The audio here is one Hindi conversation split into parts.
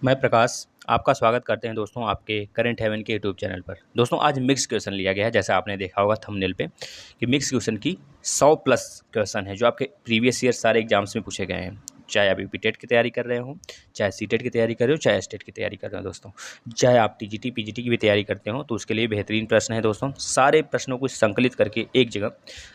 मैं प्रकाश आपका स्वागत करते हैं दोस्तों आपके करंट हेवन के यूट्यूब चैनल पर। दोस्तों आज मिक्स क्वेश्चन लिया गया है, जैसा आपने देखा होगा थंबनेल पे कि मिक्स क्वेश्चन की 100 प्लस क्वेश्चन है जो आपके प्रीवियस ईयर सारे एग्जाम्स में पूछे गए हैं। चाहे आप यूपी टेट की तैयारी कर रहे हो, चाहे सी टेट की तैयारी कर रहे हो, चाहे एस टेट की तैयारी कर रहे हो दोस्तों, चाहे आप टीजीटी पीजीटी की भी तैयारी करते हो, तो उसके लिए बेहतरीन प्रश्न है दोस्तों। सारे प्रश्नों को संकलित करके एक जगह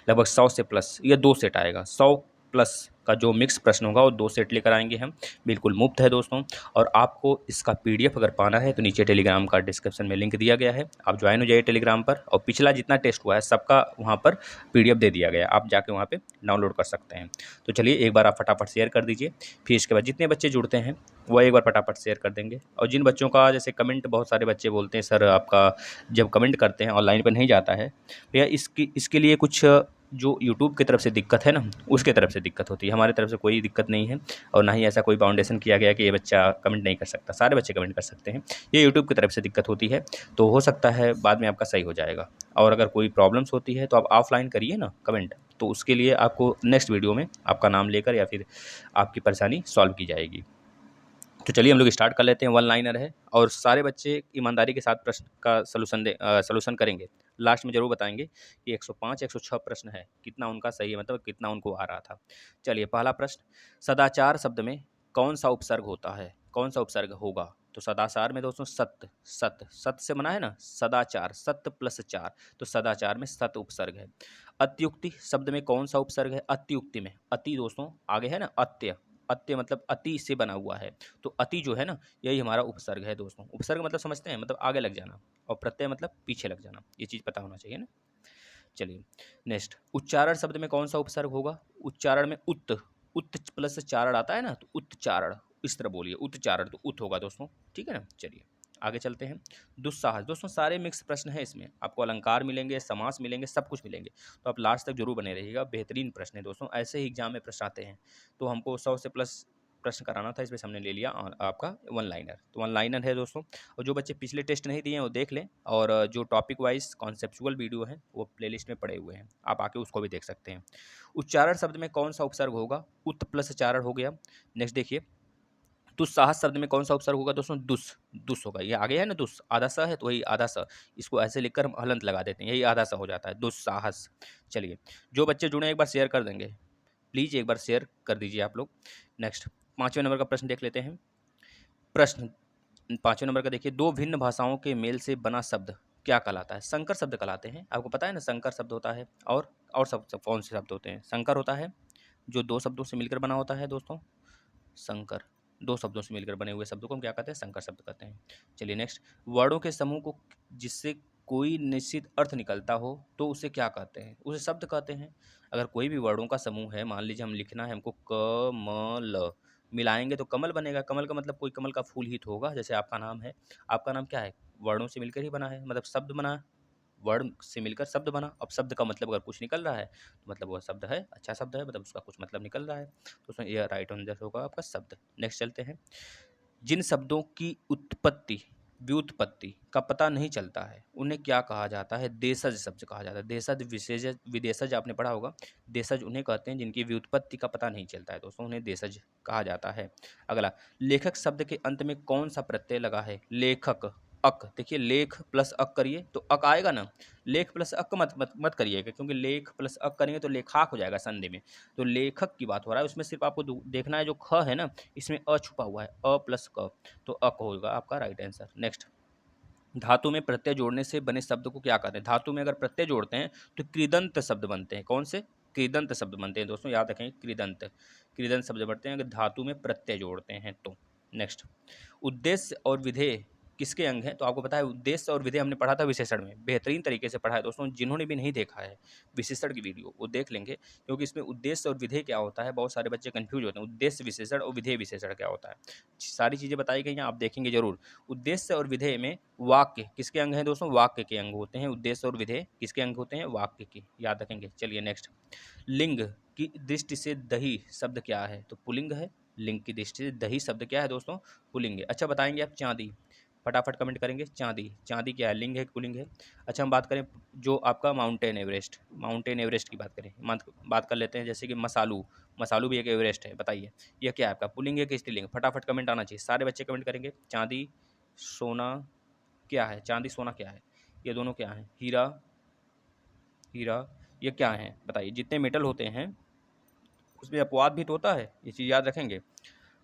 लगभग 100 से प्लस या 2 सेट आएगा। 100 प्लस का जो मिक्स प्रश्न होगा वो 2 सेट लेकर आएंगे हम। बिल्कुल मुफ्त है दोस्तों। और आपको इसका पीडीएफ अगर पाना है तो नीचे टेलीग्राम का डिस्क्रिप्शन में लिंक दिया गया है, आप ज्वाइन हो जाइए टेलीग्राम पर। और पिछला जितना टेस्ट हुआ है सबका वहाँ पर पीडीएफ दे दिया गया है, आप जाके वहाँ पे डाउनलोड कर सकते हैं। तो चलिए एक बार आप फटाफट शेयर कर दीजिए, फिर इसके बाद जितने बच्चे जुड़ते हैं वो एक बार फटाफट शेयर कर देंगे। और जिन बच्चों का जैसे कमेंट, बहुत सारे बच्चे बोलते हैं सर आपका जब कमेंट करते हैं ऑनलाइन पर नहीं जाता है, भैया इसके लिए कुछ जो यूट्यूब की तरफ से दिक्कत है ना, उसके तरफ से दिक्कत होती है, हमारी तरफ से कोई दिक्कत नहीं है। और ना ही ऐसा कोई बाउंडेशन किया गया कि ये बच्चा कमेंट नहीं कर सकता, सारे बच्चे कमेंट कर सकते हैं। ये यूट्यूब की तरफ से दिक्कत होती है, तो हो सकता है बाद में आपका सही हो जाएगा। और अगर कोई प्रॉब्लम्स होती है तो आप ऑफलाइन करिए ना कमेंट, तो उसके लिए आपको नेक्स्ट वीडियो में आपका नाम लेकर या फिर आपकी परेशानी सॉल्व की जाएगी। तो चलिए हम लोग स्टार्ट कर लेते हैं। वन लाइनर है और सारे बच्चे ईमानदारी के साथ प्रश्न का सलूशन करेंगे। लास्ट में ज़रूर बताएंगे कि 105 106 प्रश्न है, कितना उनका सही है, मतलब कितना उनको आ रहा था। चलिए पहला प्रश्न, सदाचार शब्द में कौन सा उपसर्ग होता है, कौन सा उपसर्ग होगा? तो सदाचार में दोस्तों सत्य, सत्य सत्य से बना है ना, सदाचार सत्य प्लस चार, तो सदाचार में सत्य उपसर्ग है। अत्युक्ति शब्द में कौन सा उपसर्ग है? अत्युक्ति में अति दोस्तों आगे है ना, अत्य, अत्य मतलब अति से बना हुआ है, तो अति जो है ना यही हमारा उपसर्ग है दोस्तों। उपसर्ग मतलब समझते हैं, मतलब आगे लग जाना, और प्रत्यय मतलब पीछे लग जाना, ये चीज़ पता होना चाहिए ना। चलिए नेक्स्ट, उच्चारण शब्द में कौन सा उपसर्ग होगा? उच्चारण में उत, उत प्लस चारण आता है ना, तो उच्चारण इस तरह बोलिए, उच्चारण तो उत होगा दोस्तों, ठीक है ना। चलिए आगे चलते हैं। दुस्साहस दोस्तों सारे मिक्स प्रश्न है, इसमें आपको अलंकार मिलेंगे, समास मिलेंगे, सब कुछ मिलेंगे, तो आप लास्ट तक जरूर बने रहिएगा। बेहतरीन प्रश्न है दोस्तों, ऐसे ही एग्जाम में प्रश्न आते हैं, तो हमको 100 से प्लस प्रश्न कराना था, इसमें से हमने ले लिया आपका वन लाइनर। तो वन लाइनर है दोस्तों। और जो बच्चे पिछले टेस्ट नहीं दिए हैं वो देख लें, और जो टॉपिक वाइज कॉन्सेप्चुअल वीडियो है वो प्लेलिस्ट में पड़े हुए हैं, आप आके उसको भी देख सकते हैं। उच्चारण शब्द में कौन सा उपसर्ग होगा? उत प्लस चारण हो गया। नेक्स्ट देखिए, दुस्साहस शब्द में कौन सा उपसर्ग होगा दोस्तों? दुस, दुस होगा, ये आगे है ना दुस, आधा स है तो वही आधा स, इसको ऐसे लिखकर हम हलंत लगा देते हैं, यही आधा स हो जाता है, दुस्साहस। चलिए जो बच्चे जुड़े एक बार शेयर कर देंगे, प्लीज़ एक बार शेयर कर दीजिए आप लोग। नेक्स्ट 5वें नंबर का प्रश्न देख लेते हैं। प्रश्न 5वें नंबर का देखिए, दो भिन्न भाषाओं के मेल से बना शब्द क्या कहलाता है? संकर शब्द कहलाते हैं, आपको पता है ना संकर शब्द होता है। और सब कौन से शब्द होते हैं? संकर होता है जो दो शब्दों से मिलकर बना होता है दोस्तों, संकर, दो शब्दों से मिलकर बने हुए शब्दों को हम क्या कहते हैं? संकर शब्द कहते हैं। चलिए नेक्स्ट, वर्णों के समूह को जिससे कोई निश्चित अर्थ निकलता हो तो उसे क्या कहते हैं? उसे शब्द कहते हैं। अगर कोई भी वर्णों का समूह है, मान लीजिए हम लिखना है हमको कमल, मिलाएंगे तो कमल बनेगा। कमल का मतलब कोई कमल का फूल ही तो होगा, जैसे आपका नाम है, आपका नाम क्या है? वर्णों से मिलकर ही बना है, मतलब शब्द बना, वर्ण से मिलकर शब्द बना। अब शब्द का मतलब अगर कुछ निकल रहा है तो मतलब वह शब्द है, अच्छा शब्द है, मतलब उसका कुछ मतलब निकल रहा है, तो उसमें यह राइट आंसर होगा आपका शब्द। नेक्स्ट चलते हैं। जिन शब्दों की उत्पत्ति व्युत्पत्ति का पता नहीं चलता है उन्हें क्या कहा जाता है? देशज शब्द कहा जाता है। देशज, विशेषज, विदेशज आपने पढ़ा होगा। देशज उन्हें कहते हैं जिनकी व्युत्पत्ति का पता नहीं चलता है दोस्तों, उन्हें देशज कहा जाता है। अगला, लेखक शब्द के अंत में कौन सा प्रत्यय लगा है? लेखक, अक, देखिए लेख प्लस अक करिए तो अक आएगा ना, लेख प्लस अक मत करिएगा, क्योंकि लेख प्लस अक करेंगे तो लेखाक हो जाएगा संधि में। तो लेखक की बात हो रहा है, उसमें सिर्फ आपको देखना है जो ख है ना, इसमें अ छुपा हुआ है, अ प्लस क, तो अक होगा आपका राइट आंसर। नेक्स्ट, धातु में प्रत्यय जोड़ने से बने शब्द को क्या कहते हैं? धातु में अगर प्रत्यय जोड़ते हैं तो कृदंत शब्द बनते हैं। कौन से? कृदंत शब्द बनते हैं दोस्तों, याद रखें, कृदंत, कृदंत शब्द बनते हैं अगर धातु में प्रत्यय जोड़ते हैं तो। नेक्स्ट, उद्देश्य और विधेय किसके अंग हैं? तो आपको पता है उद्देश्य और विधेय हमने पढ़ा था विशेषण में, बेहतरीन तरीके से पढ़ा है दोस्तों। जिन्होंने भी नहीं देखा है विशेषण की वीडियो वो देख लेंगे, क्योंकि इसमें उद्देश्य और विधेय क्या होता है बहुत सारे बच्चे कंफ्यूज होते हैं। उद्देश्य विशेषण और विधेय विशेषण क्या होता है, सारी चीज़ें बताई गई हैं, आप देखेंगे जरूर। उद्देश्य और विधेय में वाक्य किसके अंग हैं दोस्तों? वाक्य के अंग होते हैं। उद्देश्य और विधेय किसके अंग होते हैं? वाक्य के, याद रखेंगे। चलिए नेक्स्ट, लिंग की दृष्टि से दही शब्द क्या है? तो पुलिंग है। लिंग की दृष्टि से दही शब्द क्या है दोस्तों? पुलिंग है। अच्छा बताएंगे आप, चांदी, फटाफट कमेंट करेंगे। चांदी, चांदी क्या है, लिंग है पुल्लिंग है? अच्छा हम बात करें जो आपका माउंटेन एवरेस्ट, माउंटेन एवरेस्ट की बात करें, बात कर लेते हैं जैसे कि मसालू, मसालू भी एक एवरेस्ट है, बताइए यह क्या है आपका, पुल्लिंग है कि स्त्रीलिंग? फटाफट कमेंट आना चाहिए, सारे बच्चे कमेंट करेंगे। चांदी सोना क्या है, चांदी सोना क्या है, ये दोनों क्या है, हीरा, हीरा ये क्या है बताइए। जितने मेटल होते हैं उसमें अपवाद भी तो होता है, ये चीज़ याद रखेंगे।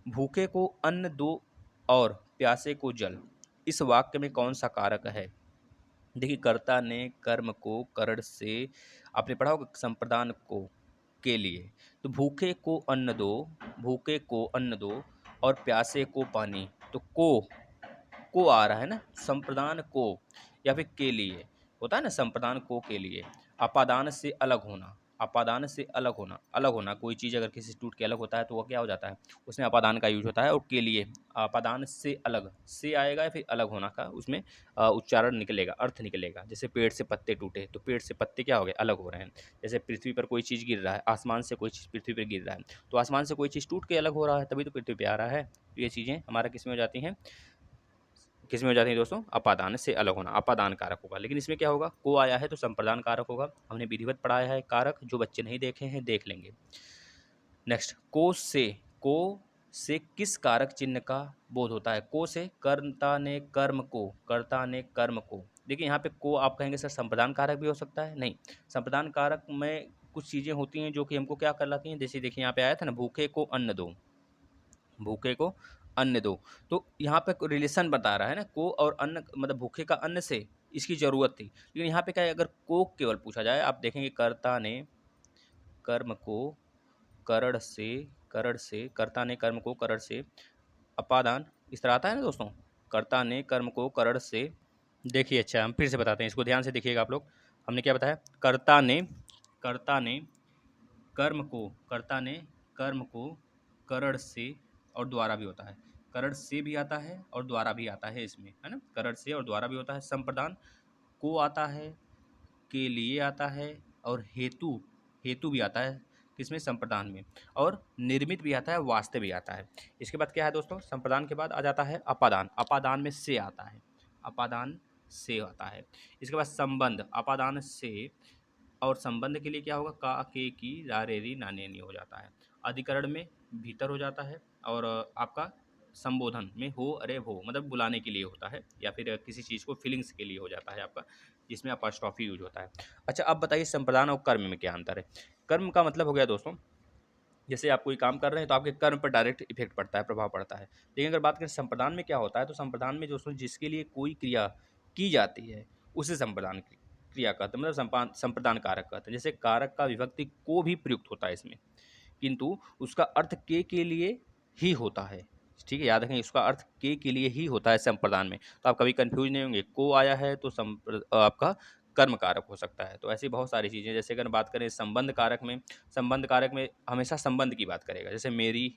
भूखे को अन्न दो और प्यासे को जल, इस वाक्य में कौन सा कारक है? देखिए कर्ता ने कर्म को करण से, आपने पढ़ा होगा संप्रदान को, के लिए, तो भूखे को अन्न दो, भूखे को अन्न दो और प्यासे को पानी, तो को आ रहा है ना, संप्रदान को या फिर के लिए होता है ना, संप्रदान को के लिए। अपादान से अलग होना, अपादान से अलग होना, अलग होना, कोई चीज़ अगर किसी से टूट के अलग होता है तो वो क्या हो जाता है, उसमें अपादान का यूज होता है। और के लिए, अपादान से अलग, से आएगा या फिर अलग होना का उसमें उच्चारण निकलेगा, अर्थ निकलेगा। जैसे पेड़ से पत्ते टूटे, तो पेड़ से पत्ते क्या हो गए, अलग हो रहे हैं। जैसे पृथ्वी पर कोई चीज़ गिर रहा है, आसमान से कोई चीज़ पृथ्वी पर गिर रहा है, तो आसमान से कोई चीज़ टूट के अलग हो रहा है, तभी तो पृथ्वी पे आ रहा है। तो ये चीज़ें हमारा किस में हो जाती हैं, किस में हो जाती है दोस्तों, अपादान से अलग होना, अपादान कारक होगा। लेकिन इसमें क्या होगा, को आया है तो संप्रदान कारक होगा। हमने विधिवत पढ़ाया है कारक, जो बच्चे नहीं देखे हैं देख लेंगे। नेक्स्ट, को से किस कारक चिन्ह का बोध होता है? को से कर्ता ने कर्म को, कर्ता ने कर्म को। देखिए यहाँ पे को आप कहेंगे सर संप्रदान कारक भी हो सकता है, नहीं, संप्रदान कारक में कुछ चीज़ें होती हैं जो कि हमको क्या कर लाती हैं। जैसे देखिए यहाँ पे आया था ना, भूखे को अन्न दो, भूखे को अन्न दो, तो यहाँ पे रिलेशन बता रहा है ना, को और अन्न, मतलब भूखे का अन्न से इसकी ज़रूरत थी। लेकिन यहाँ पे क्या है, अगर को केवल पूछा जाए, आप देखेंगे कर्ता ने कर्म को करण से, करण से, कर्ता ने कर्म को करण से, अपादान, इस तरह आता है ना दोस्तों, कर्ता ने कर्म को करण से। देखिए अच्छा हम फिर से बताते हैं, इसको ध्यान से देखिएगा आप लोग। हमने क्या बताया, कर्ता ने, कर्ता ने कर्म को, कर्ता ने कर्म को करण से, और द्वारा भी होता है, करण से भी आता है और द्वारा भी आता है इसमें, है ना, करण से और द्वारा भी होता है। संप्रदान को आता है, के लिए आता है, और हेतु, हेतु भी आता है किसमें, संप्रदान में, और निर्मित भी आता है, वास्ते भी आता है। इसके बाद क्या है दोस्तों, संप्रदान के बाद आ जाता है अपादान, अपादान में से आता है, अपादान से आता है। इसके बाद संबंध, अपादान से, और संबंध के लिए क्या होगा, का के की रा रे री ना ने नी हो जाता है। अधिकरण में भीतर हो जाता है, और आपका संबोधन में हो अरे वो, मतलब बुलाने के लिए होता है, या फिर किसी चीज़ को फीलिंग्स के लिए हो जाता है आपका, जिसमें अपॉस्ट्रोफी यूज होता है। अच्छा अब बताइए संप्रदान और कर्म में क्या अंतर है? कर्म का मतलब हो गया दोस्तों, जैसे आप कोई काम कर रहे हैं तो आपके कर्म पर डायरेक्ट इफेक्ट पड़ता है, प्रभाव पड़ता है। लेकिन अगर बात करें संप्रदान में क्या होता है, तो संप्रदान में दोस्तों जिसके लिए कोई क्रिया की जाती है उसे संप्रदान क्रिया कहते हैं, मतलब संप्रदान कारक कहते हैं। जैसे कारक का विभक्ति को भी प्रयुक्त होता है इसमें, किंतु उसका अर्थ के लिए ही होता है। ठीक है, याद रखें, इसका अर्थ के लिए ही होता है संप्रदान में, तो आप कभी कंफ्यूज नहीं होंगे। को आया है तो आपका कर्म कारक हो सकता है। तो ऐसी बहुत सारी चीज़ें, जैसे अगर बात करें संबंध कारक में, संबंध कारक में हमेशा संबंध की बात करेगा, जैसे मेरी,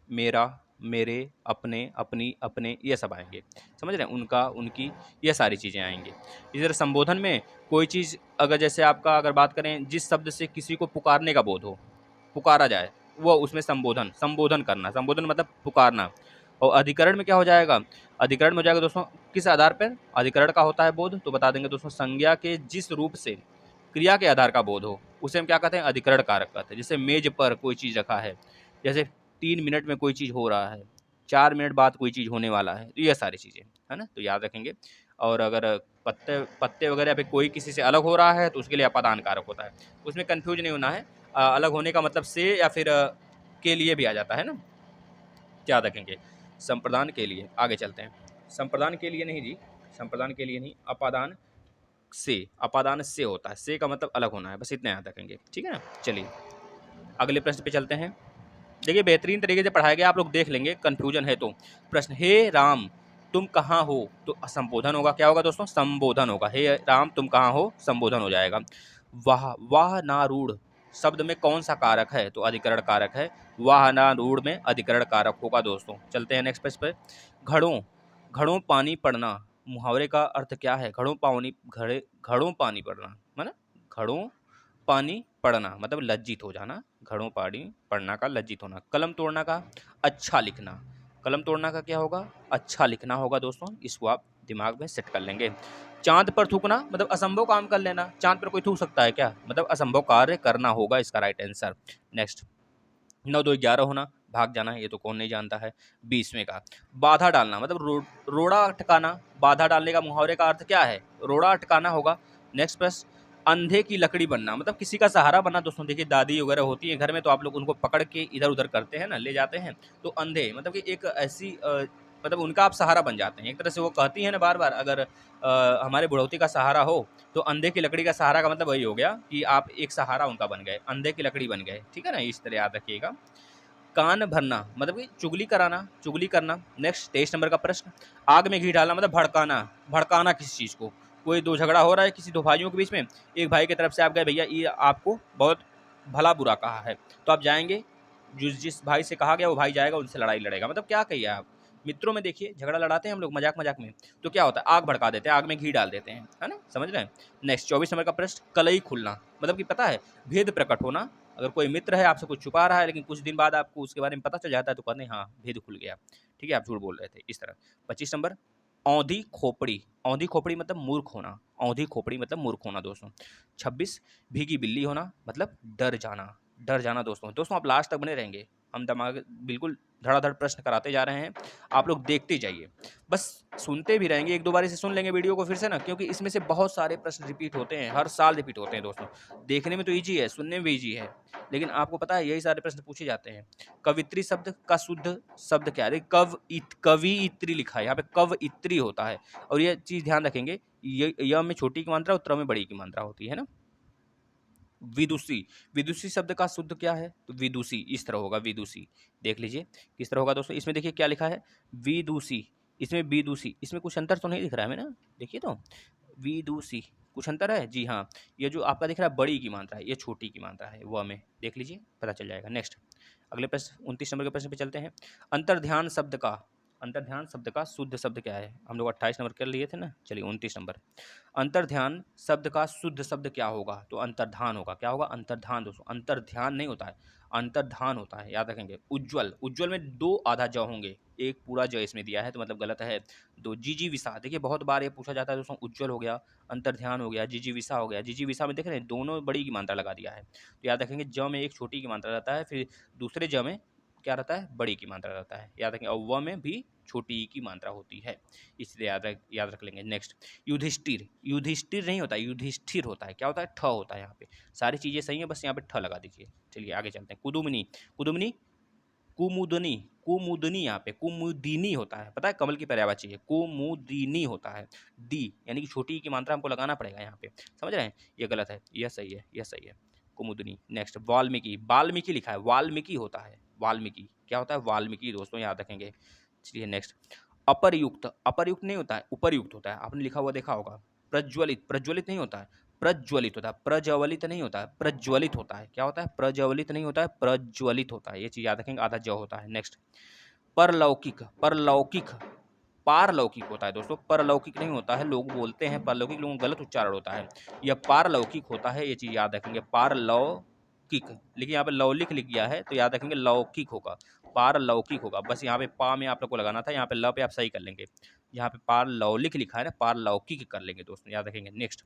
मेरा, मेरे, अपने, अपनी, अपने, ये सब आएंगे, समझ रहे हैं, उनका, उनकी, ये सारी चीज़ें आएंगी। इसी तरह संबोधन में कोई चीज़ अगर, जैसे आपका अगर बात करें जिस शब्द से किसी को पुकारने का बोध हो, पुकारा जाए, वो उसमें संबोधन, संबोधन करना, संबोधन मतलब पुकारना। और अधिकरण में क्या हो जाएगा, अधिकरण में हो जाएगा दोस्तों किस आधार पर अधिकरण का होता है बोध, तो बता देंगे दोस्तों, संज्ञा के जिस रूप से क्रिया के आधार का बोध हो उसे हम क्या कहते हैं, अधिकरण कारक कहते हैं। जैसे मेज पर कोई चीज़ रखा है, जैसे 3 मिनट में कोई चीज़ हो रहा है, 4 मिनट बाद कोई चीज़ होने वाला है, तो ये सारी चीज़ें है ना, तो याद रखेंगे। और अगर पत्ते पत्ते वगैरह पे कोई किसी से अलग हो रहा है तो उसके लिए अपादान कारक होता है, उसमें कन्फ्यूज नहीं होना है। अलग होने का मतलब से या फिर के लिए भी आ जाता है ना, याद रखेंगे। संप्रदान के लिए आगे चलते हैं, संप्रदान के लिए नहीं जी, संप्रदान के लिए नहीं, अपादान से, अपादान से होता है, से का मतलब अलग होना है, बस इतना याद रखेंगे, ठीक है ना। चलिए अगले प्रश्न पे चलते हैं। देखिए बेहतरीन तरीके से पढ़ाया गया, आप लोग देख लेंगे, कन्फ्यूजन है तो। प्रश्न, हे राम तुम कहाँ हो, तो संबोधन होगा, क्या होगा दोस्तों, संबोधन होगा, हे राम तुम कहाँ हो, संबोधन हो जाएगा। वाह, वाह नारूढ़ शब्द में कौन सा कारक है, तो अधिकरण कारक है, वाह नारूढ़ में अधिकरण कारक होगा दोस्तों। चलते हैं नेक्स्ट पेज पे। घड़ों, घड़ों पानी पड़ना, मुहावरे का अर्थ क्या है, घड़ों पानी, घड़ों पानी पड़ना, मतलब घड़ों पानी पड़ना मतलब लज्जित हो जाना, घड़ों पानी पढ़ना का लज्जित होना। कलम तोड़ना का अच्छा लिखना, कलम तोड़ना का क्या होगा, अच्छा लिखना होगा दोस्तों, इसको आप दिमाग में सेट कर लेंगे। चाँद पर थूकना मतलब असंभव काम कर लेना। चाँद पर कोई थूक सकता है क्या? मतलब असंभव कार्य करना होगा इसका राइट आंसर। नेक्स्ट 9 2 11 होना, भाग जाना, ये तो कौन नहीं जानता है। 20वें का बाधा डालना मतलब रोड़ा अटकाना। बाधा डालने का मुहावरे का अर्थ क्या है? रोड़ा अटकाना होगा। नेक्स्ट प्रश्न अंधे की लकड़ी बनना मतलब किसी का सहारा बनना। दोस्तों देखिए दादी वगैरह होती है घर में तो आप लोग उनको पकड़ के इधर उधर करते हैं ना, ले जाते हैं। तो अंधे मतलब कि एक ऐसी मतलब उनका आप सहारा बन जाते हैं। एक तरह से वो कहती है ना बार बार, अगर हमारे बुढ़ौती का सहारा हो तो अंधे की लकड़ी का सहारा का मतलब वही हो गया कि आप एक सहारा उनका बन गए, अंधे की लकड़ी बन गए। ठीक है ना, इस तरह याद रखिएगा। कान भरना मतलब कि चुगली कराना, चुगली करना। नेक्स्ट 23 नंबर का प्रश्न आग में घी डालना मतलब भड़काना। भड़काना किसी चीज़ को, कोई दो झगड़ा हो रहा है किसी दो भाइयों के बीच में, एक भाई की तरफ से आप गए भैया ये आपको बहुत भला बुरा कहा है, तो आप जाएंगे, जिस भाई से कहा गया वो भाई जाएगा उनसे लड़ाई लड़ेगा। मतलब क्या कहिए आप, मित्रों में देखिए झगड़ा लड़ाते हैं हम लोग मजाक मजाक में, तो क्या होता है आग भड़का देते हैं, आग में घी डाल देते हैं, है ना, समझ रहे हैं। नेक्स्ट 24 नंबर का प्रश्न कलई खुलना मतलब कि पता है भेद प्रकट होना। अगर कोई मित्र है आपसे कुछ छुपा रहा है लेकिन कुछ दिन बाद आपको उसके बारे में पता चल जाता है तो कहते हैं हाँ भेद खुल गया, ठीक है, आप झूठ बोल रहे थे, इस तरह। 25 नंबर औंधी खोपड़ी। औंधी खोपड़ी मतलब मूर्ख होना। औंधी खोपड़ी मतलब मूर्ख होना दोस्तों। 26 भीगी बिल्ली होना मतलब डर जाना। डर जाना दोस्तों। दोस्तों आप लास्ट तक बने रहेंगे, हम दिमाग बिल्कुल धड़ाधड़ प्रश्न कराते जा रहे हैं, आप लोग देखते जाइए, बस सुनते भी रहेंगे, एक दो बार इसे सुन लेंगे वीडियो को फिर से ना, क्योंकि इसमें से बहुत सारे प्रश्न रिपीट होते हैं, हर साल रिपीट होते हैं दोस्तों। देखने में तो ईजी है, सुनने में भी ईजी है, लेकिन आपको पता है यही सारे प्रश्न पूछे जाते हैं। कवित्री शब्द का शुद्ध शब्द क्या है? कवियत्री लिखा है यहाँ पे, कवियत्री होता है। और ये चीज ध्यान रखेंगे, य में छोटी की मात्रा और त्र में बड़ी की मात्रा होती है ना। विदुषी। विदुषी शब्द का शुद्ध क्या है? तो विदुषी इस तरह होगा, विदुषी। देख लीजिए किस तरह होगा दोस्तों। इसमें देखिए क्या लिखा है, विदुषी, इसमें विदुषी, इसमें कुछ अंतर तो नहीं दिख रहा है हमें ना, देखिए तो विदुषी कुछ अंतर है जी हाँ। ये जो आपका दिख रहा है बड़ी की मात्रा है, ये छोटी की मात्रा है, वह में देख लीजिए पता चल जाएगा। नेक्स्ट अगले प्रश्न 29 नंबर के प्रश्न पे चलते हैं। अंतर्ध्यान शब्द का, अंतर्ध्यान शब्द का शुद्ध शब्द क्या है? हम लोग 28 नंबर कर लिए थे ना, चलिए 29 नंबर। अंतर्ध्यान शब्द का शुद्ध शब्द क्या होगा? तो अंतर्धान होगा। क्या होगा? अंतर्धान दोस्तों। अंतर्ध्यान नहीं होता है, अंतर्धान होता है, याद रखेंगे। उज्ज्वल, उज्ज्वल में दो आधा ज होंगे, एक पूरा ज इसमें दिया है तो मतलब गलत है। दो जिजीविषा, देखिए बहुत बार ये पूछा जाता है दोस्तों, उज्ज्वल हो गया, अंतर्ध्यान हो गया, जिजीविषा हो गया। जिजीविषा में देख रहे हैं दोनों बड़ी की मात्रा लगा दिया है, तो याद रखेंगे ज में एक छोटी की मात्रा रहता है, फिर दूसरे ज में क्या रहता है? बड़ी की मात्रा रहता है, याद रखेंगे। और व में भी छोटी की मात्रा होती है, इसलिए याद रख लेंगे। नेक्स्ट युधिष्ठिर, युधिष्ठिर नहीं होता, युधिष्ठिर होता है। क्या होता है? ठ होता है यहाँ पे। सारी चीज़ें सही है, बस यहाँ पे ठ लगा दीजिए। चलिए आगे चलते हैं। कुदुमनी, कुदुमनी, कुमुदनी, कुमुदनी, यहाँ पे कुमुदिनी होता है, पता है कमल की पर्यायवाची है, कुमुदिनी होता है। दी यानी कि छोटी की मात्रा हमको लगाना पड़ेगा यहाँ पे, समझ रहे हैं, ये गलत है, यह सही है, यह सही है, कुमुदनी। नेक्स्ट वाल्मीकि, वाल्मीकि लिखा है, वाल्मीकि होता है, वाल्मीकि क्या होता है? वाल्मीकि दोस्तों, याद रखेंगे। चलिए नेक्स्ट अपर्युक्त, अपर्युक्त नहीं होता है, उपरयुक्त होता है, आपने लिखा हुआ देखा होगा। प्रज्वलित, प्रज्वलित नहीं होता है, प्रज्वलित होता है, प्रज्वलित नहीं होता है, प्रज्वलित होता है। क्या होता है? प्रज्वलित नहीं होता है, प्रज्वलित होता है, ये चीज याद रखेंगे, आधा ज होता है। नेक्स्ट परलौकिक, परलौकिक, पारलौकिक होता है दोस्तों, परलौकिक नहीं होता है, लोग बोलते हैं परलौकिक, लोगों का गलत उच्चारण होता है, यह पारलौकिक होता है, ये चीज याद रखेंगे। पारलौकिक, लेकिन यहाँ पे लौलिक लिख गया है तो याद रखेंगे लौकिक होगा, पारलौकिक होगा। बस यहाँ पे पा में आप लोग को लगाना था, यहाँ पे ल पे आप सही कर लेंगे, यहाँ पे पारलौलिक लिखा है ना, पारलौकिक कर लेंगे दोस्तों, याद रखेंगे। नेक्स्ट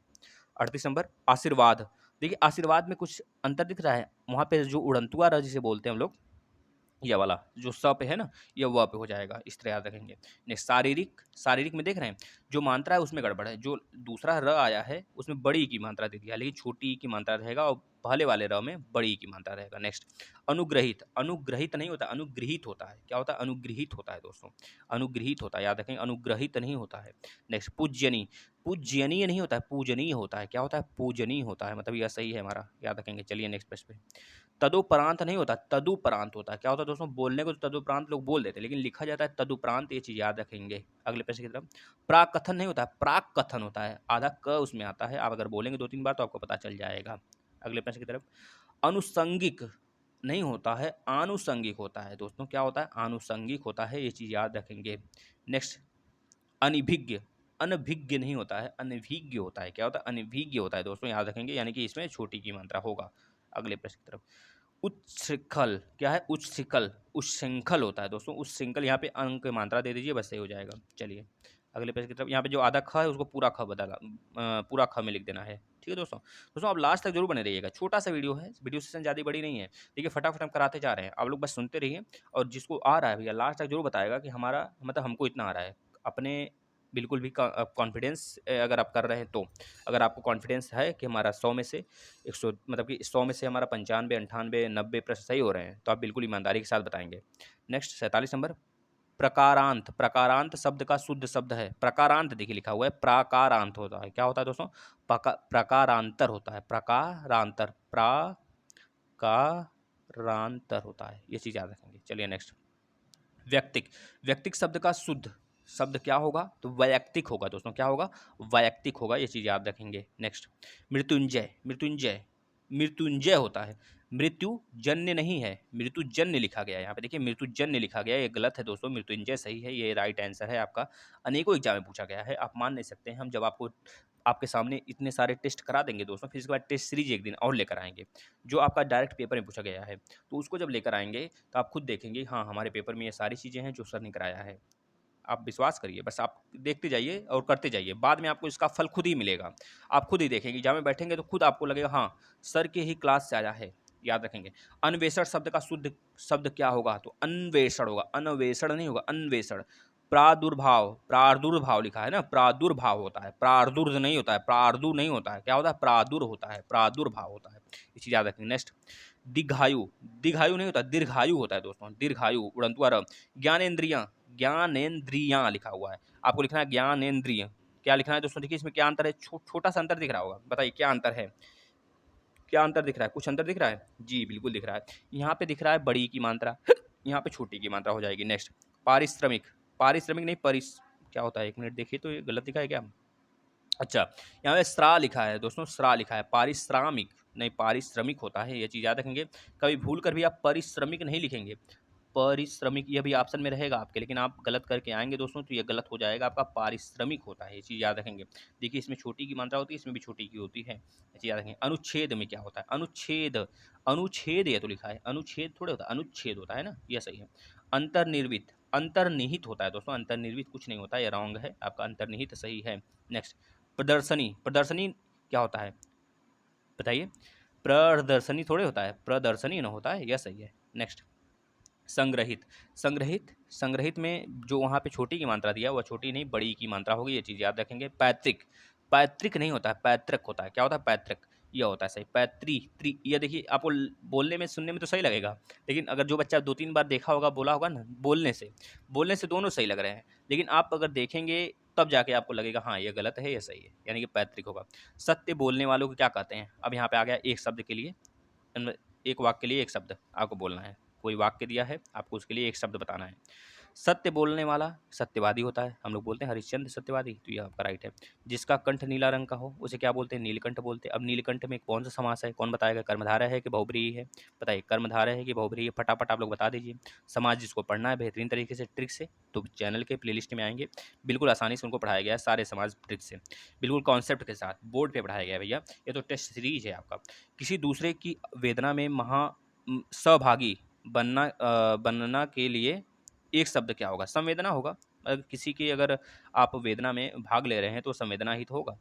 38 नंबर आशीर्वाद। देखिए आशीर्वाद में कुछ अंतर दिख रहा है, वहाँ पे जो उड़नतुआ र जिसे बोलते हैं हम लोग, यह वाला जो स पे है ना, यह व पे हो जाएगा, इस तरह याद रखेंगे। नेक्स्ट शारीरिक, शारीरिक में देख रहे हैं जो मात्रा है उसमें गड़बड़ है, जो दूसरा र आया है उसमें बड़ी की मात्रा दे दिया, लेकिन छोटी की मात्रा रहेगा और पहले वाले र में बड़ी की मात्रा रहेगा। नेक्स्ट अनुग्रहित, अनुग्रहित नहीं होता, अनुग्रहित होता है। क्या होता है? अनुग्रहित होता है दोस्तों, अनुग्रहित होता है, याद रखेंगे, अनुग्रहित नहीं होता है। नेक्स्ट पूज्यनी, पूज्यनीय नहीं होता है, पूजनीय होता है। क्या होता है? पूजनीय होता है, मतलब यह सही है हमारा, याद रखेंगे। चलिए नेक्स्ट प्रश्न पे। तदुपरांत नहीं होता, तदुपरांत होता है। क्या होता है दोस्तों? बोलने को तो तदुपरांत लोग बोल देते हैं, लेकिन लिखा जाता है तदुपरांत, ये चीज याद रखेंगे। अगले प्रश्न की तरफ। प्राक कथन नहीं होता है, प्राक कथन होता है, आधा क उसमें आता है, आप अगर बोलेंगे दो तीन बार तो आपको पता चल जाएगा। अगले प्रश्न की तरफ। अनुसंगिक नहीं होता है, आनुषंगिक होता है दोस्तों। क्या होता है? आनुषंगिक होता है, ये चीज याद रखेंगे। नेक्स्ट अनिभिज्ञ, अनभिज्ञ नहीं होता है, अनभिज्ञ होता है। क्या होता है? अनभिज्ञ होता है दोस्तों, याद रखेंगे, यानी कि इसमें छोटी की मात्रा होगा। अगले प्रश्न की तरफ। उच्छृंखल क्या है? उच्छृंखल, उच्छृंखल होता है दोस्तों, उच्छृंखल। यहाँ पे अंक की मात्रा दे दीजिए, बस सही हो जाएगा। चलिए अगले पेज की तरफ। यहाँ पे जो आधा ख है उसको पूरा ख बदला, पूरा ख में लिख देना है। ठीक है दोस्तों। दोस्तों आप लास्ट तक जरूर बने रहिएगा, छोटा सा वीडियो है, वीडियो सेशन ज़्यादा बड़ी नहीं है। देखिए फटाफट हम कराते जा रहे हैं, आप लोग बस सुनते रहिए। और जिसको आ रहा है भैया लास्ट तक जरूर बताएगा कि हमारा मतलब हमको इतना आ रहा है। अपने बिल्कुल भी कॉन्फिडेंस अगर आप कर रहे हैं तो, अगर आपको कॉन्फिडेंस है कि हमारा 100 में से 100 मतलब कि 100 में से हमारा 95, 98, 90 प्रश्न सही हो रहे हैं, तो आप बिल्कुल ईमानदारी के साथ बताएंगे। नेक्स्ट 47 नंबर, प्रकारांत। प्रकारांत शब्द का शुद्ध शब्द है प्रकारांत, देखिए लिखा हुआ है प्राकारांत होता है। क्या होता है दोस्तों? प्रकारांतर होता है, प्रकारांतर, प्राकारांतर होता है, ये चीज़ याद रखेंगे। चलिए नेक्स्ट, व्यक्तिक। व्यक्तिक शब्द का शुद्ध शब्द क्या होगा? तो वैयक्तिक होगा दोस्तों। क्या होगा? वैयक्तिक होगा, ये चीज़ याद रखेंगे। नेक्स्ट, मृत्युंजय। मृत्युंजय, मृत्युंजय होता है, मृत्यु जन्य नहीं है, मृत्यु जन्य लिखा गया है। यहाँ पे देखिए मृत्यु जन्य लिखा गया है, ये गलत है दोस्तों, मृत्युंजय सही है, ये राइट आंसर है आपका। अनेकों एग्जाम में पूछा गया है, आप मान नहीं सकते हैं। हम जब आपको आपके सामने इतने सारे टेस्ट करा देंगे दोस्तों, फिर इसके बाद टेस्ट सीरीज एक दिन और लेकर आएंगे, जो आपका डायरेक्ट पेपर में पूछा गया है। तो उसको जब लेकर आएंगे तो आप खुद देखेंगे हाँ हमारे पेपर में ये सारी चीज़ें हैं जो सर ने कराया है। आप विश्वास करिए, बस आप देखते जाइए और करते जाइए, बाद में आपको इसका फल खुद ही मिलेगा। आप खुद ही देखेंगे, एग्जाम में बैठेंगे तो खुद आपको लगेगा हाँ सर के ही क्लास से आया है। याद रखेंगे। अन्वेषण शब्द का शुद्ध शब्द क्या होगा? तो अन्वेषण होगा, अन्वेषण नहीं होगा, अन्वेषण। प्रादुर्भाव, प्रादुर्भाव लिखा है ना, प्रादुर्भाव होता है, प्रादुर् नहीं होता है, प्रादुर नहीं होता है, क्या होता है? प्रादुर होता है, प्रादुर्भाव होता है, ये चीज़ याद रखेंगे। नेक्स्ट, दीर्घायु। दीर्घायु नहीं होता, दीर्घायु होता है दोस्तों, दीर्घायु उड़ंतु अर। ज्ञानेन्द्रियां, ज्ञानेन्द्रियां लिखा हुआ है, आपको लिखना है ज्ञानेन्द्रिय। क्या लिखना है दोस्तों? देखिए इसमें क्या अंतर है, छोटा सा अंतर दिख रहा होगा, बताइए क्या अंतर है? क्या अंतर दिख रहा है? कुछ अंतर दिख रहा है? जी बिल्कुल दिख रहा है। यहाँ पे दिख रहा है बड़ी की मात्रा, यहाँ पे छोटी की मात्रा हो जाएगी। नेक्स्ट, पारिश्रमिक। पारिश्रमिक नहीं, क्या होता है? एक मिनट देखिए तो ये गलत दिखा है क्या? अच्छा, यहाँ पे श्रा लिखा है दोस्तों, श्रा लिखा है, पारिश्रामिक नहीं, पारिश्रमिक होता है, ये चीज़ याद रखेंगे। कभी भूल कर भी आप परिश्रमिक नहीं लिखेंगे, परिश्रमिक ये भी ऑप्शन में रहेगा आपके, लेकिन आप गलत करके आएंगे दोस्तों तो ये गलत हो जाएगा, आपका पारिश्रमिक होता है, ये चीज़ याद रखेंगे। देखिए इसमें छोटी की मात्रा होती है, इसमें भी छोटी की होती है, ये चीज़ याद रखेंगे। अनुच्छेद में क्या होता है? अनुच्छेद, अनुच्छेद ये तो लिखा है, अनुच्छेद थोड़े होता है, अनुच्छेद होता है ना, यह सही है। अंतर्निर्मित, अंतर्निहित होता है दोस्तों, अंतर्निर्मित कुछ नहीं होता, ये रॉन्ग है, आपका अंतर्निहित सही है। नेक्स्ट, प्रदर्शनी। प्रदर्शनी क्या होता है बताइए? प्रदर्शनी थोड़े होता है, प्रदर्शनी ना होता है, यह सही है। नेक्स्ट, संग्रहित। संग्रहित, संग्रहित में जो वहाँ पे छोटी की मात्रा दिया वह छोटी नहीं बड़ी की मात्रा होगी, ये चीज़ याद रखेंगे। पैतृक, पैतृक नहीं होता है, पैतृक होता है। क्या होता है? पैतृक, यह होता है सही। पैतृ त्रि, यह देखिए आपको बोलने में सुनने में तो सही लगेगा, लेकिन अगर जो बच्चा 2-3 बार देखा होगा बोला होगा ना, बोलने से दोनों सही लग रहे हैं, लेकिन आप अगर देखेंगे तब जाके आपको लगेगा हाँ ये गलत है ये सही है, यानी कि पैतृक होगा। सत्य बोलने वालों को क्या कहते हैं? अब यहाँ पे आ गया एक शब्द के लिए, एक वाक्य के लिए एक शब्द आपको बोलना है। कोई वाक्य दिया है, आपको उसके लिए एक शब्द बताना है। सत्य बोलने वाला सत्यवादी होता है, हम लोग बोलते हैं हरिश्चंद्र सत्यवादी, तो यह आपका राइट है। जिसका कंठ नीला रंग का हो उसे क्या बोलते हैं? नीलकंठ बोलते हैं। अब नीलकंठ में कौन सा समास है, कौन बताएगा? कर्मधारय है कि बहुब्रीहि है? बताइए, कर्मधारय है कि बहुब्रीहि है? फटाफट आप लोग बता दीजिए। समाज जिसको पढ़ना है बेहतरीन तरीके से ट्रिक से, तो चैनल के प्लेलिस्ट में आएंगे, बिल्कुल आसानी से उनको पढ़ाया गया है, सारे समाज ट्रिक से, बिल्कुल कॉन्सेप्ट के साथ बोर्ड पे पढ़ाया गया है भैया। ये तो टेस्ट सीरीज है आपका। किसी दूसरे की वेदना में सहभागी बनना के लिए एक शब्द क्या होगा? संवेदना होगा। किसी की अगर आप वेदना में भाग ले रहे हैं तो संवेदना ही तो होगा।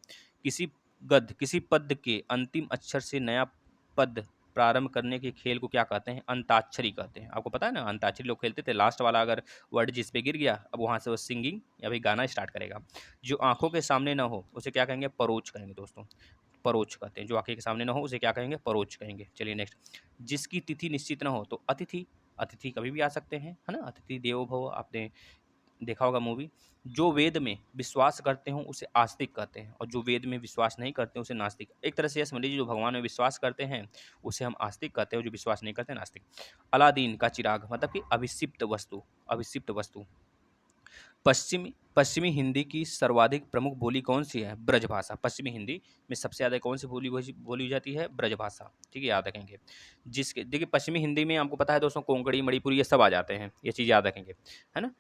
किसी पद के अंतिम अक्षर से नया पद प्रारंभ करने के खेल को क्या कहते हैं? अंताक्षरी कहते हैं। आपको पता है ना, अंताक्षरी लोग खेलते थे, लास्ट वाला अगर वर्ड जिस पे गिर गया अब वहाँ से वो सिंगिंग या फिर गाना स्टार्ट करेगा। जो आंखों के सामने ना हो उसे क्या कहेंगे? परोच कहेंगे दोस्तों, परोच कहते हैं। जो आंखें के सामने ना हो उसे क्या कहेंगे? परोच कहेंगे। चलिए नेक्स्ट, जिसकी तिथि निश्चित ना हो तो अतिथि। अतिथि कभी भी आ सकते हैं, है ना, अतिथि देवो भव, आपने देखा होगा मूवी। जो वेद में विश्वास करते हो उसे आस्तिक कहते हैं, और जो वेद में विश्वास नहीं करते उसे नास्तिक। एक तरह से यह समझ लीजिए, जो भगवान में विश्वास करते हैं उसे हम आस्तिक कहते हैं, और जो विश्वास नहीं करते नास्तिक। अलादीन का चिराग मतलब कि अभिषिप्त वस्तु, अभिषिप्त वस्तु। पश्चिमी हिंदी की सर्वाधिक प्रमुख बोली कौन सी है? ब्रजभाषा। पश्चिमी हिंदी में सबसे ज़्यादा कौन सी बोली जाती है? ब्रजभाषा। ठीक है, याद रखेंगे। जिसके देखिए पश्चिमी हिंदी में आपको पता है दोस्तों, कोंकणी, मणिपुरी ये सब आ जाते हैं, ये चीज़ याद रखेंगे, है ना।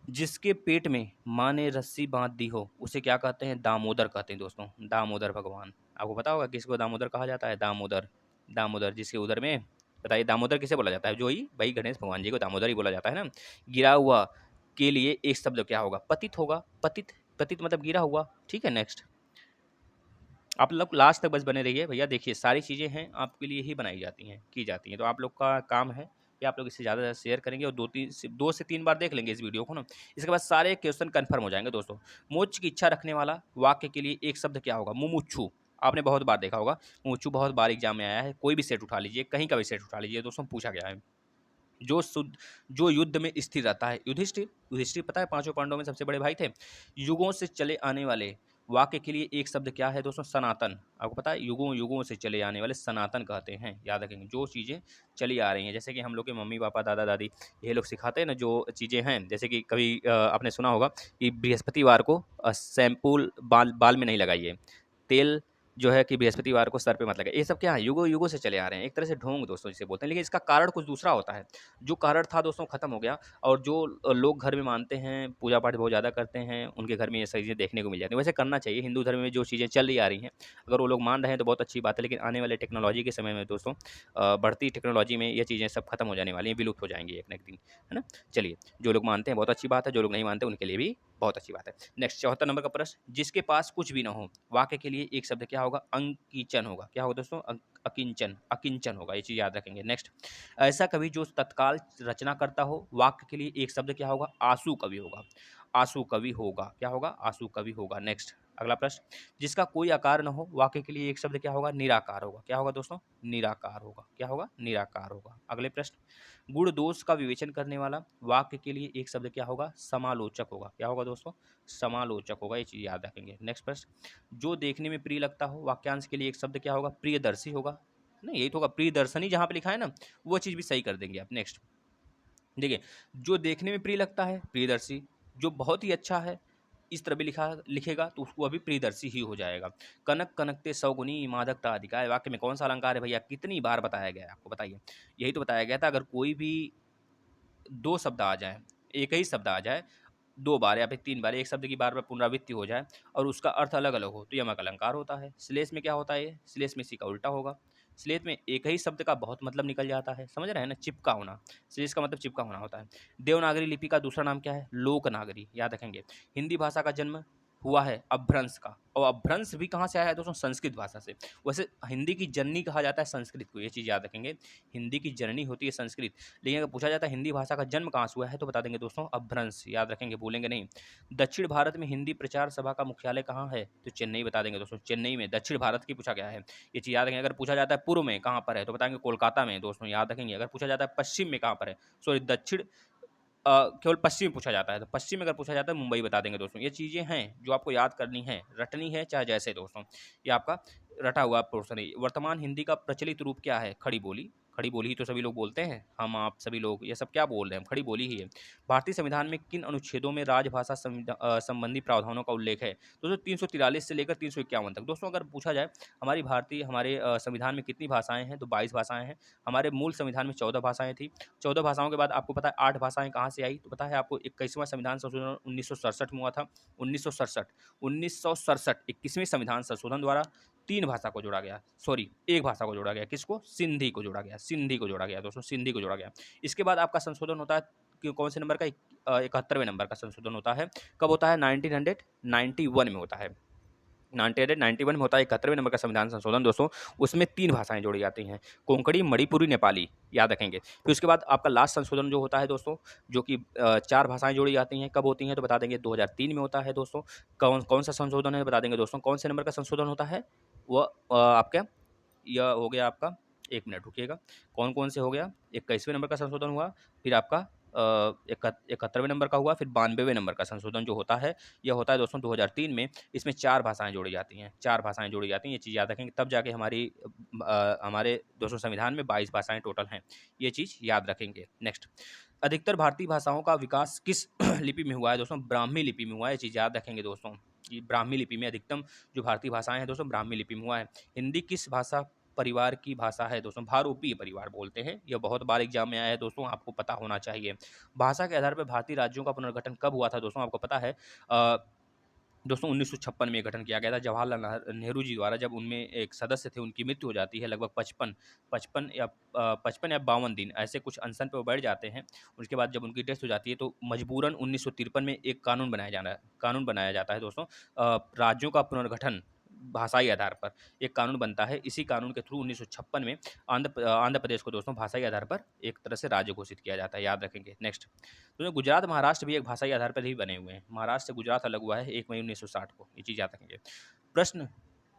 जिसके पेट में माँ ने रस्सी बांध दी हो उसे क्या कहते हैं? दामोदर कहते हैं दोस्तों, दामोदर भगवान। आपको पता होगा किसको दामोदर कहा जाता है? दामोदर, दामोदर जिसके उदर में बताइए दामोदर किसे बोला जाता है? जो ही भाई गणेश भगवान जी को दामोदर ही बोला जाता है ना। गिरा हुआ के लिए एक शब्द क्या होगा? पतित होगा। पतित, पतित मतलब गिरा हुआ। ठीक है, नेक्स्ट। आप लोग लास्ट तक बस बने रहिए भैया। देखिए सारी चीज़ें हैं आपके लिए ही बनाई जाती हैं, की जाती हैं, तो आप लोग का काम है कि आप लोग इससे ज़्यादा शेयर करेंगे और 2 से 3 बार देख लेंगे इस वीडियो को ना। इसके बाद सारे क्वेश्चन कन्फर्म हो जाएंगे दोस्तों। मोक्ष की इच्छा रखने वाला वाक्य के लिए एक शब्द क्या होगा? मुमुक्षु। आपने बहुत बार देखा होगा, मुमुक्षु बहुत बार एग्जाम में आया है। कोई भी सेट उठा लीजिए, कहीं का भी सेट उठा लीजिए दोस्तों, पूछा गया है। जो शुद्ध, जो युद्ध में स्थिर रहता है, युधिष्ठिर। युधिष्ठिर पता है पांचों पांडवों में सबसे बड़े भाई थे। युगों से चले आने वाले वाक्य के लिए एक शब्द क्या है दोस्तों? सनातन। आपको पता है युगों युगों से चले आने वाले सनातन कहते हैं, याद रखेंगे। जो चीज़ें चली आ रही हैं, जैसे कि हम लोग के मम्मी पापा दादा दादी ये लोग सिखाते हैं ना, जो चीज़ें हैं, जैसे कि कभी आपने सुना होगा कि बृहस्पतिवार को शैम्पूल बाल बाल में नहीं लगाइए, तेल जो है कि बृहस्पतिवार को सर पे मत लगाइए। ये सब क्या है? युगों युगों से चले आ रहे हैं, एक तरह से ढोंग दोस्तों जिसे बोलते हैं, लेकिन इसका कारण कुछ दूसरा होता है। जो कारण था दोस्तों खत्म हो गया, और जो लोग घर में मानते हैं, पूजा पाठ बहुत ज़्यादा करते हैं, उनके घर में ये सारी चीज़ें देखने को मिल जाती हैं। वैसे करना चाहिए, हिंदू धर्म में जो चीज़ें चल रही आ रही हैं, अगर वो लोग मान रहे हैं तो बहुत अच्छी बात है, लेकिन आने वाले टेक्नोलॉजी के समय में दोस्तों बढ़ती टेक्नोलॉजी में ये चीज़ें सब खत्म हो जाने वाली हैं, विलुप्त हो जाएंगी एक ना एक दिन, है ना। चलिए, जो लोग मानते हैं बहुत अच्छी बात है, जो लोग नहीं मानते उनके लिए भी बहुत अच्छी बात है। नेक्स्ट 74 नंबर का प्रश्न, जिसके पास कुछ भी ना हो, वाक्य के लिए एक शब्द क्या होगा? अंकिचन होगा। क्या होगा दोस्तों? अकिंचन, अकिंचन होगा, ये चीज़ याद रखेंगे। नेक्स्ट, ऐसा कवि जो तत्काल रचना करता हो, वाक्य के लिए एक शब्द क्या होगा? आंसू कवि होगा। आंसू कवि होगा। क्या होगा? आंसू कवि होगा। नेक्स्ट, अगला प्रश्न, जिसका कोई आकार न हो, वाक्य के लिए एक शब्द क्या होगा? निराकार होगा। क्या होगा दोस्तों? निराकार होगा। क्या होगा? निराकार होगा। अगले प्रश्न, गुण दोष का विवेचन करने वाला, वाक्य के लिए एक शब्द क्या होगा? समालोचक होगा। क्या होगा दोस्तों? समालोचक होगा, ये चीज़ याद रखेंगे। नेक्स्ट प्रश्न, जो देखने में प्रिय लगता हो, वाक्यांश के लिए एक शब्द क्या होगा? प्रियदर्शी होगा। नहीं, यही तो होगा, प्रियदर्शनी जहाँ पे लिखा है ना, वो चीज़ भी सही कर देंगे आप। नेक्स्ट देखिए, जो देखने में प्रिय लगता है, प्रियदर्शी। जो बहुत ही अच्छा है, इस तरह भी लिखेगा तो उसको अभी प्रियदर्शी ही हो जाएगा। कनक कनकते सौगुनी मादकता अधिकाय, वाक्य में कौन सा अलंकार है भैया? कितनी बार बताया गया है आपको, बताइए। यही तो बताया गया था, अगर कोई भी 2 शब्द आ जाए, एक ही शब्द आ जाए 2 बार या फिर 3 बार, एक शब्द की बार-बार पुनरावृत्ति हो जाए और उसका अर्थ अलग-अलग हो, तो यमक अलंकार होता है। श्लेष में क्या होता है ये? श्लेष में इसी का उल्टा होगा। श्लेष में एक ही शब्द का बहुत मतलब निकल जाता है, समझ रहे हैं ना? चिपका होना, श्लेष का मतलब चिपका होना होता है। देवनागरी लिपि का दूसरा नाम क्या है? लोकनागरी, याद रखेंगे। हिंदी भाषा का जन्म हुआ है अपभ्रंश का, और अपभ्रंश भी कहाँ से आया है दोस्तों? संस्कृत भाषा से। वैसे हिंदी की जननी कहा जाता है संस्कृत को, ये चीज़ याद रखेंगे। हिंदी की जननी होती है संस्कृत, लेकिन अगर पूछा जाता है हिंदी भाषा का जन्म कहाँ से हुआ है, तो बता देंगे दोस्तों अपभ्रंश, याद रखेंगे, भूलेंगे नहीं। दक्षिण भारत में हिंदी प्रचार सभा का मुख्यालय कहाँ है? तो चेन्नई बता देंगे दोस्तों, चेन्नई में। दक्षिण भारत की पूछा गया है, ये चीज़ याद रखेंगे। अगर पूछा जाता है पूर्व में कहाँ पर है, तो बताएंगे कोलकाता में दोस्तों, याद रखेंगे। अगर पूछा जाता है पश्चिम में कहाँ पर है, सॉरी दक्षिण, केवल पश्चिम में पूछा जाता है, तो पश्चिम में अगर पूछा जाता है मुंबई बता देंगे दोस्तों। ये चीज़ें हैं जो आपको याद करनी है, रटनी है, चाहे जैसे दोस्तों। ये आपका रटा हुआ पोर्शन है। वर्तमान हिंदी का प्रचलित रूप क्या है? खड़ी बोली। खड़ी बोली ही तो सभी लोग बोलते हैं, हम आप सभी लोग, ये सब क्या बोल रहे हैं? खड़ी बोली ही है। भारतीय संविधान में किन अनुच्छेदों में राजभाषा संबंधी प्रावधानों का उल्लेख है? दोस्तों 343 से लेकर 351 तक। दोस्तों अगर पूछा जाए हमारे संविधान में कितनी भाषाएं हैं, तो 22 भाषाएं हैं। हमारे मूल संविधान में 14 भाषाएं थी। 14 भाषाओं के बाद आपको पता है 8 भाषाएं कहाँ से आई, तो पता है आपको 21वां संविधान संशोधन 1967 में हुआ था। 1967 21वें संविधान संशोधन द्वारा 3 भाषा को जोड़ा गया, सॉरी 1 भाषा को जोड़ा गया। किसको? सिंधी को जोड़ा गया, सिंधी को जोड़ा गया दोस्तों, सिंधी को जोड़ा गया। इसके बाद आपका संशोधन होता है कि कौन से नंबर का? 71वें नंबर का संशोधन होता है। कब होता है? 1991 में होता है। 1991 में होता है 71वें नंबर का संविधान संशोधन दोस्तों। उसमें 3 भाषाएं जोड़ी जाती हैं, कोंकणी, मणिपुरी, नेपाली, याद रखेंगे। फिर उसके बाद आपका लास्ट संशोधन जो होता है दोस्तों, जो कि 4 भाषाएं जोड़ी जाती हैं, कब होती हैं, तो बता देंगे 2003 में होता है दोस्तों। कौन कौन सा संशोधन है बता देंगे दोस्तों। कौन से नंबर का संशोधन होता है वो? आपका यह हो गया आपका, 1 मिनट रुकिएगा, कौन-कौन से हो गया? 21वें नंबर का संशोधन हुआ, फिर आपका 71वें नंबर का हुआ, फिर 92वें नंबर का संशोधन जो होता है, यह होता है दोस्तों 2003 में। इसमें 4 भाषाएँ जोड़ी जाती हैं, 4 भाषाएँ जोड़ी जाती हैं, ये चीज़ याद रखेंगे, तब जाके हमारे दोस्तों संविधान में 22 भाषाएँ टोटल हैं, ये चीज़ याद रखेंगे। नेक्स्ट, अधिकतर भारतीय भाषाओं का विकास किस लिपि में हुआ है दोस्तों? ब्राह्मी लिपि में हुआ है, ये चीज़ याद रखेंगे दोस्तों। कि ब्राह्मी लिपि में अधिकतम जो भारतीय भाषाएँ हैं दोस्तों, ब्राह्मी लिपि में हुआ है। हिंदी किस भाषा परिवार की भाषा है दोस्तों? भारूपीय परिवार बोलते हैं। यह बहुत बार एग्जाम में आया है दोस्तों, आपको पता होना चाहिए। भाषा के आधार पर भारतीय राज्यों का पुनर्गठन कब हुआ था दोस्तों? आपको पता है दोस्तों 1956 में ये गठन किया गया था जवाहरलाल नेहरू जी द्वारा। जब उनमें एक सदस्य थे, उनकी मृत्यु हो जाती है लगभग 55 या 52 दिन ऐसे कुछ अनशन पे वो बैठ जाते हैं। उसके बाद जब उनकी डेथ हो जाती है तो मजबूरन 1953 में एक कानून बनाया जाता है दोस्तों, राज्यों का पुनर्गठन भाषाई आधार पर एक कानून बनता है। इसी कानून के थ्रू 1956 में आंध्र प्रदेश को दोस्तों भाषाई आधार पर एक तरह से राज्य घोषित किया जाता है, याद रखेंगे। नेक्स्ट, तो गुजरात महाराष्ट्र भी एक भाषाई आधार पर ही बने हुए हैं। महाराष्ट्र से गुजरात अलग हुआ है 1 मई 1960 को, ये चीज़ याद रखेंगे। प्रश्न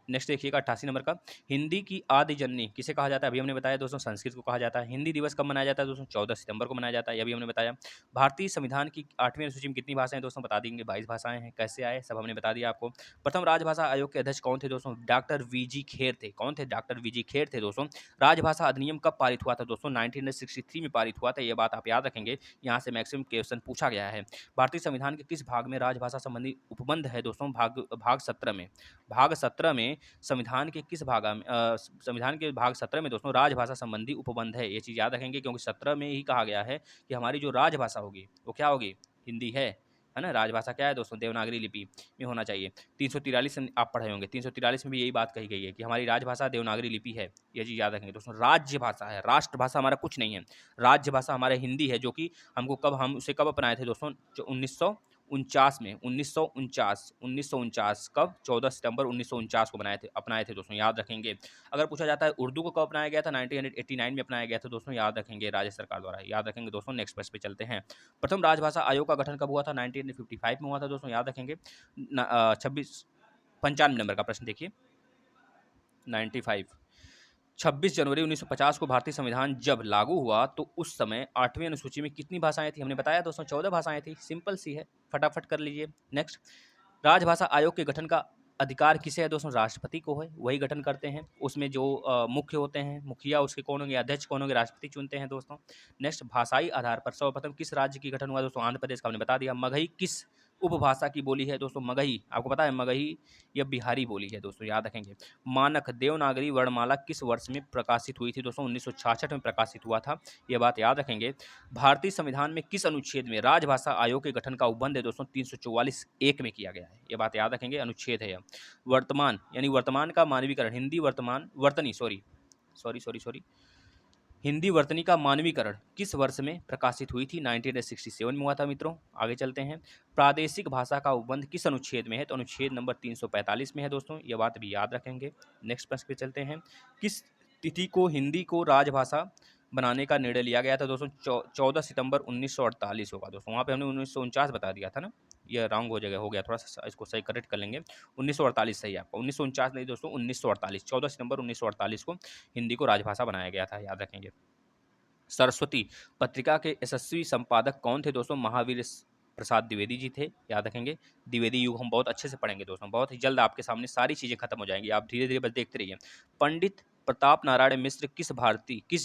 नेक्स्ट देखिएगा 88 नंबर का, हिंदी की आदि जननी किसे कहा जाता है? अभी हमने बताया दोस्तों संस्कृत को कहा जाता है। हिंदी दिवस कब मनाया जाता है दोस्तों? 14 सितंबर को मनाया जाता है, यह भी हमने बताया। भारतीय संविधान की 8वीं अनुसूची में कितनी भाषाएं दोस्तों? बता देंगे 22 भाषाएं हैं। कैसे आए सब हमने बता दिया आपको। प्रथम राजभाषा आयोग के अध्यक्ष कौन थे दोस्तों? डॉक्टर वीजी खेर थे। कौन थे? डॉक्टर वीजी खेर थे दोस्तों। राजभाषा अधिनियम कब पारित हुआ था दोस्तों? 1963 में पारित हुआ था, यह बात आप याद रखेंगे, यहाँ से मैक्सिमम क्वेश्चन पूछा गया है। भारतीय संविधान के किस भाग में राजभाषा संबंधी उपबंध है दोस्तों? भाग 17 में। भाग 17 में संविधान के किस संविधान के भाग 17 में दोस्तों राजभाषा संबंधी उपबंध है। ये चीज़ याद रखेंगे क्योंकि 17 में ही कहा गया है कि हमारी जो राजभाषा होगी वो क्या होगी? हिंदी है ना। राजभाषा क्या है दोस्तों? देवनागरी लिपि में होना चाहिए। 343 में आप पढ़े होंगे, 343 में भी यही बात कही गई है कि हमारी राजभाषा देवनागरी लिपि है। ये चीज़ याद रखेंगे दोस्तों। राज्य भाषा है, राष्ट्र भाषा हमारा कुछ नहीं है। राज्य भाषा हमारे हिंदी है, जो कि हम उसे कब अपनाए थे दोस्तों? 1949 में। 1949 कब? 14 सितंबर 1949 को अपनाए थे दोस्तों, याद रखेंगे। अगर पूछा जाता है उर्दू को कब अपनाया गया था? 1989 में अपनाया गया था दोस्तों, याद रखेंगे, राज्य सरकार द्वारा, याद रखेंगे दोस्तों। नेक्स्ट प्रश्न पे चलते हैं। प्रथम राजभाषा आयोग का गठन कब हुआ था? 1955 में हुआ था दोस्तों, याद रखेंगे। 95 नंबर का प्रश्न देखिए, 95। 26 जनवरी 1950 को भारतीय संविधान जब लागू हुआ तो उस समय 8वीं अनुसूची में कितनी भाषाएं थी? हमने बताया दोस्तों 14 भाषाएं थी। सिंपल सी है, फटाफट कर लीजिए। नेक्स्ट, राजभाषा आयोग के गठन का अधिकार किसे है दोस्तों? राष्ट्रपति को है, वही गठन करते हैं। उसमें जो मुख्य होते हैं, मुखिया उसके कौन होंगे? अध्यक्ष कौन होंगे? राष्ट्रपति चुनते हैं दोस्तों। नेक्स्ट, भाषाई आधार पर सर्वप्रथम किस राज्य की गठन हुआ दोस्तों? आंध्र प्रदेश का हमने बता दिया। मगही किस उपभाषा की बोली है दोस्तों? मगही आपको पता है, मगही यह बिहारी बोली है दोस्तों, याद रखेंगे। मानक देवनागरी वर्णमाला किस वर्ष में प्रकाशित हुई थी दोस्तों? 1966 में प्रकाशित हुआ था, यह बात याद रखेंगे। भारतीय संविधान में किस अनुच्छेद में राजभाषा आयोग के गठन का उपबंध है दोस्तों? 344(1) में किया गया है, यह बात याद रखेंगे, अनुच्छेद है यह। वर्तमान यानी वर्तमान का मानवीकरण, हिंदी वर्तनी का मानवीकरण किस वर्ष में प्रकाशित हुई थी? 1967 में हुआ था मित्रों। आगे चलते हैं। प्रादेशिक भाषा का उपबंध किस अनुच्छेद में है? तो अनुच्छेद नंबर 345 में है दोस्तों, यह बात भी याद रखेंगे। नेक्स्ट प्रश्न पे चलते हैं। किस तिथि को हिंदी को राजभाषा बनाने का निर्णय लिया गया था दोस्तों? 14 सितंबर 1948 होगा दोस्तों। वहाँ पे हमने 1949 बता दिया था ना, यह रॉन्ग हो गया थोड़ा सा, इसको सही करेक्ट कर लेंगे। 1948 सही है आपका, 1949 नहीं दोस्तों, 1948। 14 सितंबर 1948 को हिंदी को राजभाषा बनाया गया था, याद रखेंगे। सरस्वती पत्रिका के यशस्वी संपादक कौन थे दोस्तों? महावीर प्रसाद द्विवेदी जी थे, याद रखेंगे। द्विवेदी युग हम बहुत अच्छे से पढ़ेंगे दोस्तों, बहुत ही जल्द आपके सामने सारी चीज़ें खत्म हो जाएंगी, आप धीरे धीरे बस देखते रहिए। पंडित प्रताप नारायण मिश्र किस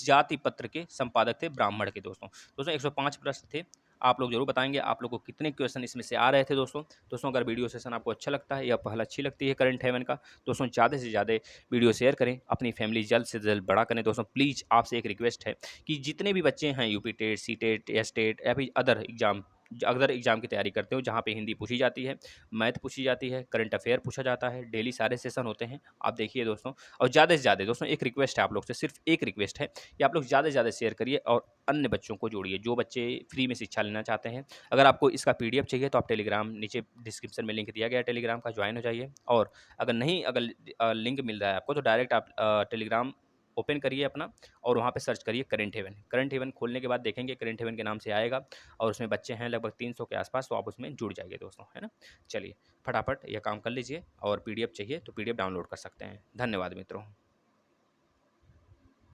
जाति पत्र के संपादक थे? ब्राह्मण के दोस्तों। 105 प्रश्न थे, आप लोग जरूर बताएंगे आप लोग को कितने क्वेश्चन इसमें से आ रहे थे दोस्तों। अगर वीडियो सेशन आपको अच्छा लगता है या पहल अच्छी लगती है करंट हेवन का, दोस्तों ज़्यादा से ज़्यादा वीडियो शेयर करें, अपनी फैमिली जल्द से जल्द बड़ा करें दोस्तों। प्लीज़ आपसे एक रिक्वेस्ट है कि जितने भी बच्चे हैं UP TET, C TET, S TET या फिर अदर एग्जाम की तैयारी करते हो, जहाँ पे हिंदी पूछी जाती है, मैथ पूछी जाती है, करंट अफेयर पूछा जाता है, डेली सारे सेशन होते हैं, आप देखिए दोस्तों। और ज़्यादा से ज़्यादा दोस्तों एक रिक्वेस्ट है आप लोग से, सिर्फ एक रिक्वेस्ट है कि आप लोग ज़्यादा से ज़्यादा शेयर करिए और अन्य बच्चों को जोड़िए, जो बच्चे फ्री में शिक्षा लेना चाहते हैं। अगर आपको इसका PDF चाहिए तो आप टेलीग्राम, नीचे डिस्क्रिप्शन में लिंक दिया गया है टेलीग्राम का, ज्वाइन हो जाइए। और अगर लिंक मिल रहा है आपको तो डायरेक्ट आप टेलीग्राम ओपन करिए अपना और वहाँ पे सर्च करिए करंट हेवन खोलने के बाद देखेंगे करंट हेवन के नाम से आएगा और उसमें बच्चे हैं लगभग 300 के आसपास, तो आप उसमें जुड़ जाइए दोस्तों, है ना। चलिए फटाफट यह काम कर लीजिए और PDF चाहिए तो PDF डाउनलोड कर सकते हैं। धन्यवाद मित्रों।